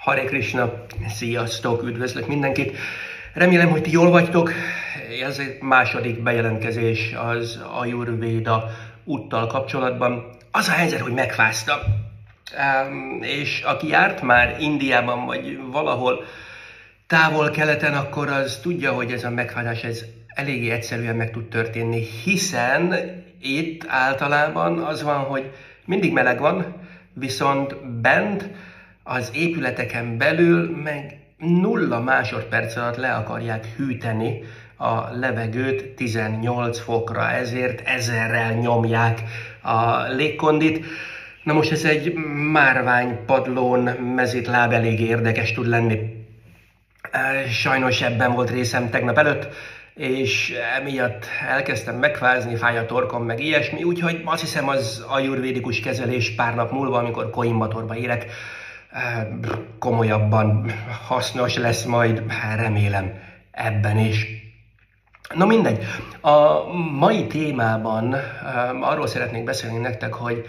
Hare Krishna, sziasztok, üdvözlök mindenkit. Remélem, hogy ti jól vagytok. Ez egy második bejelentkezés az Ayurvéda úttal kapcsolatban. Az a helyzet, hogy megfáztam. És aki járt már Indiában, vagy valahol távol-keleten, akkor az tudja, hogy ez a megfázás ez eléggé egyszerűen meg tud történni, hiszen itt általában az van, hogy mindig meleg van, viszont bent az épületeken belül meg 0 másodperc alatt le akarják hűteni a levegőt 18 fokra, ezért 1000-rel nyomják a légkondit. Na most ez egy márványpadlón mezitláb elég érdekes tud lenni. Sajnos ebben volt részem tegnap előtt, és emiatt elkezdtem megfázni, fáj a torkom, meg ilyesmi, úgyhogy azt hiszem az ajurvédikus kezelés pár nap múlva, amikor Coimbatorba érek, komolyabban hasznos lesz majd, remélem ebben is. Na mindegy, a mai témában arról szeretnék beszélni nektek, hogy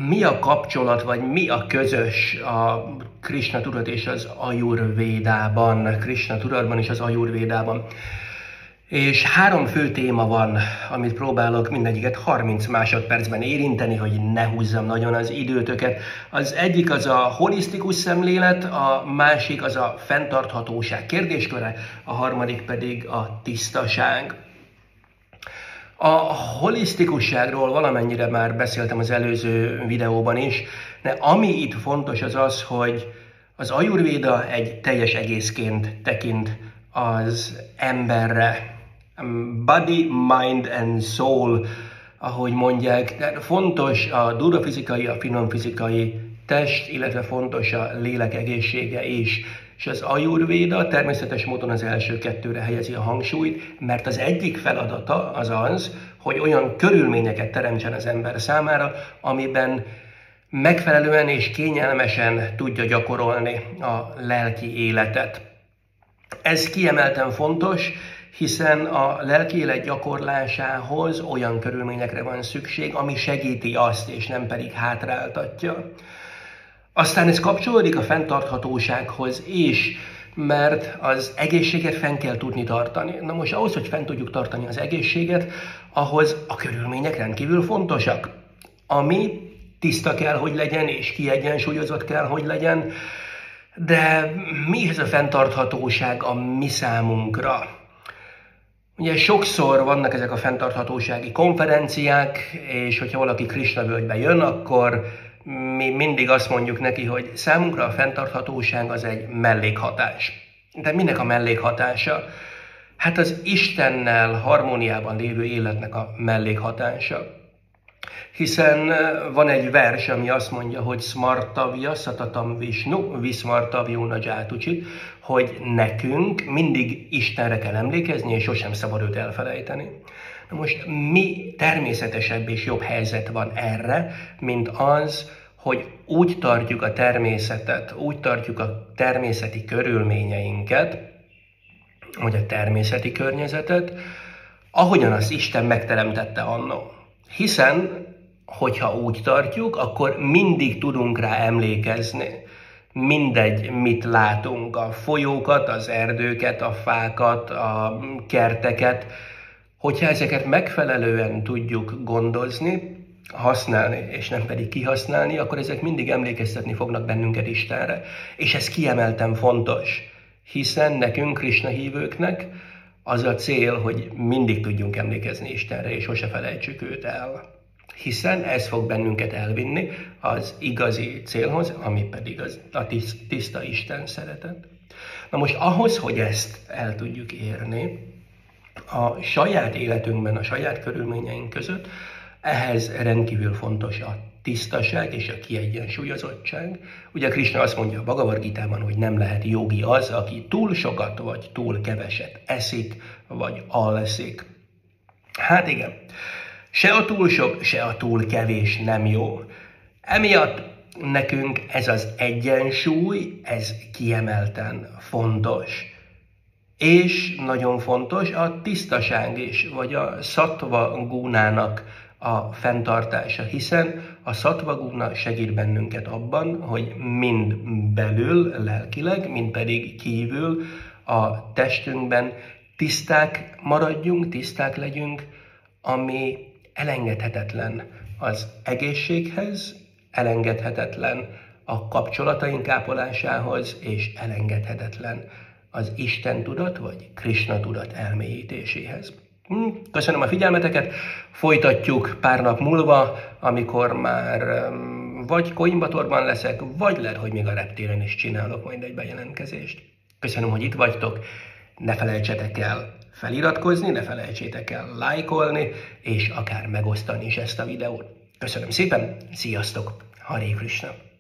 mi a kapcsolat, vagy mi a közös a Krishna tudat és az Ayurvédában, Krishna tudatban és az Ayurvédában. És 3 fő téma van, amit próbálok mindegyiket 30 másodpercben érinteni, hogy ne húzzam nagyon az időtöket. Az egyik az a holisztikus szemlélet, a másik az a fenntarthatóság kérdésköre, a harmadik pedig a tisztaság. A holisztikusságról valamennyire már beszéltem az előző videóban is, de ami itt fontos az az, hogy az Ayurvéda egy teljes egészként tekint az emberre. Body, mind and soul, ahogy mondják. De fontos a durva fizikai, a finom fizikai test, illetve fontos a lélek egészsége is. És az Ayurvéda természetes módon az első 2-re helyezi a hangsúlyt, mert az egyik feladata az az, hogy olyan körülményeket teremtsen az ember számára, amiben megfelelően és kényelmesen tudja gyakorolni a lelki életet. Ez kiemelten fontos, hiszen a lelki élet gyakorlásához olyan körülményekre van szükség, ami segíti azt, és nem pedig hátráltatja. Aztán ez kapcsolódik a fenntarthatósághoz is, mert az egészséget fenn kell tudni tartani. Na most ahhoz, hogy fenn tudjuk tartani az egészséget, ahhoz a körülmények rendkívül fontosak. Ami tiszta kell, hogy legyen, és kiegyensúlyozott kell, hogy legyen, de mi ez a fenntarthatóság a mi számunkra? Ugye sokszor vannak ezek a fenntarthatósági konferenciák, és hogyha valaki Krishna völgybe jön, akkor mi mindig azt mondjuk neki, hogy számunkra a fenntarthatóság az egy mellékhatás. De minek a mellékhatása? Hát az Istennel harmóniában lévő életnek a mellékhatása. Hiszen van egy vers, ami azt mondja, hogy Smartavya Satatam Vishnu Vismartavyuna Játucsit, hogy nekünk mindig Istenre kell emlékezni, és sosem szabad őt elfelejteni. Na most mi természetesebb és jobb helyzet van erre, mint az, hogy úgy tartjuk a természetet, úgy tartjuk a természeti körülményeinket, vagy a természeti környezetet, ahogyan az Isten megteremtette annó. Hiszen, hogyha úgy tartjuk, akkor mindig tudunk rá emlékezni. Mindegy, mit látunk, a folyókat, az erdőket, a fákat, a kerteket. Hogyha ezeket megfelelően tudjuk gondozni, használni, és nem pedig kihasználni, akkor ezek mindig emlékeztetni fognak bennünket Istenre. És ez kiemelten fontos, hiszen nekünk, Krishna hívőknek, az a cél, hogy mindig tudjunk emlékezni Istenre, és sose felejtsük őt el. Hiszen ez fog bennünket elvinni az igazi célhoz, ami pedig a tiszta Isten szeretet. Na most ahhoz, hogy ezt el tudjuk érni, a saját életünkben, a saját körülményeink között, ehhez rendkívül fontos a tisztaság és a kiegyensúlyozottság. Ugye Krishna azt mondja a Bhagavad Gitában, hogy nem lehet jogi az, aki túl sokat vagy túl keveset eszik, vagy alszik. Hát igen, se a túl sok, se a túl kevés nem jó. Emiatt nekünk ez az egyensúly, ez kiemelten fontos. És nagyon fontos a tisztaság is, vagy a szattva gúnának a fenntartása, hiszen a Sattva Guna segít bennünket abban, hogy mind belül, lelkileg, mind pedig kívül a testünkben tiszták maradjunk, tiszták legyünk, ami elengedhetetlen az egészséghez, elengedhetetlen a kapcsolataink ápolásához, és elengedhetetlen az Isten tudat vagy Krishna tudat elmélyítéséhez. Köszönöm a figyelmeteket, folytatjuk pár nap múlva, amikor már vagy Coimbatorban leszek, vagy lehet, hogy még a reptéren is csinálok majd egy bejelentkezést. Köszönöm, hogy itt vagytok, ne felejtsetek el feliratkozni, ne felejtsétek el lájkolni, és akár megosztani is ezt a videót. Köszönöm szépen, sziasztok! Hare Krishna!